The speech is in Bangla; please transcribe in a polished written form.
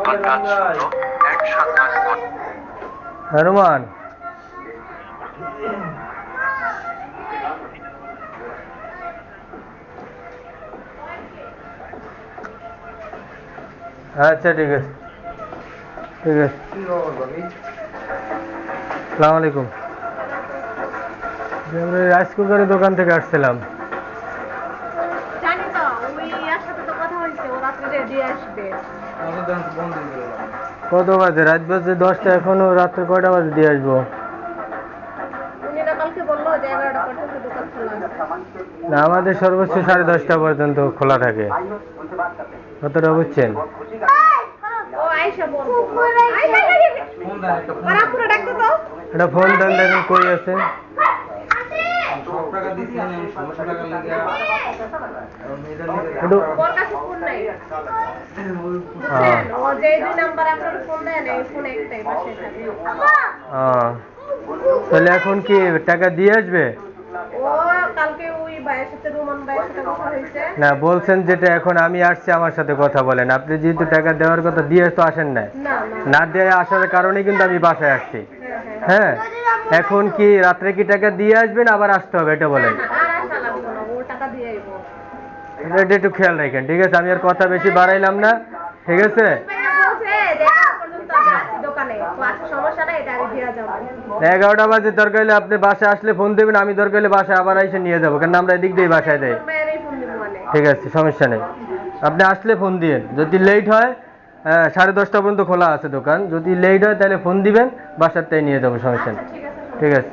আপনার কাজ হলো একসাথে আসবেন। রোমান, আচ্ছা ঠিক আছে, ঠিক আছে। আসসালামু আলাইকুম। আমরা রাইস কুকারের দোকান থেকে আসছিলাম। জানি তো, ওই ইয়ার সাথে তো কথা হয়েছে, ও রাত্রে রেডি আসবে। কত বাজে? রাত বাজে 10টা, এখনো রাত্রে কয়টা বাজে দিয়ে আসবো? উনি না কালকে বললো যে 11টা পর্যন্ত দোকান খোলা আছে। না, আমাদের সর্বোচ্চ 10:30টা পর্যন্ত খোলা থাকে। কতটা বুঝছেন? ও আইসা বলবো। পুরো ডাকতো তো। এটা ফোন দেন, দেখেন কই আছে। একটু ওর কাছে ফোন নাই। হ্যাঁ। বুঝছেন? ও যে দুই নাম্বার আপনার ফোন দেয় না, এই ফোন একটাই বাসায় থাকে। তাহলে এখন কি টাকা দিয়ে আসবে? ও কালকে ওই ভাইয়ের সাথে, রোমান ভাইয়ের সাথে কথা হয়েছে। না, বলছেন যেটা এখন আমি আসছি আমার সাথে কথা বলেন। আপনি যেহেতু টাকা দেওয়ার কথা দিয়ে তো আসেন নাই, না না দিয়ে আসার কারণে কিন্তু আমি বাসায় আসছি। হ্যাঁ। হ্যাঁ, এখন কি রাত্রে কি টাকা দিয়ে আসবেন, আবার আসতে হবে এটা বলেন। না, আর আসা লাগবে না, ও টাকা দিয়ে আইবো। এটা একটু খেয়াল রাখেন, ঠিক আছে? আমি আর কথা বেশি বাড়াইলাম না, ঠিক আছে? ভাইয়া বলছে যে এখন পর্যন্ত আমি আছি দোকানে, তো আজকে সমস্যা নাই, এটা আমি দিয়ে যাবো। 11টা বাজে দরকার হলে আপনি বাসায় আসলে ফোন দেবেন, আমি দরকার হলে বাসায় আবার এসে নিয়ে যাবো, কারণ আমরা এদিক দিয়ে বাসায় দেয়। রোমান ভাইয়েরই ফোন দিব মানে। ঠিক আছে, সমস্যা নেই। আপনি আসলে ফোন দিয়েন, যদি লেট হয় 10:30টা পর্যন্ত খোলা আছে দোকান। যদি লেট হয় তাহলে ফোন দিবেন, বাসার তাই নিয়ে যাবো, সমস্যা নেই। ঠিক আছে। ঠিক আছে।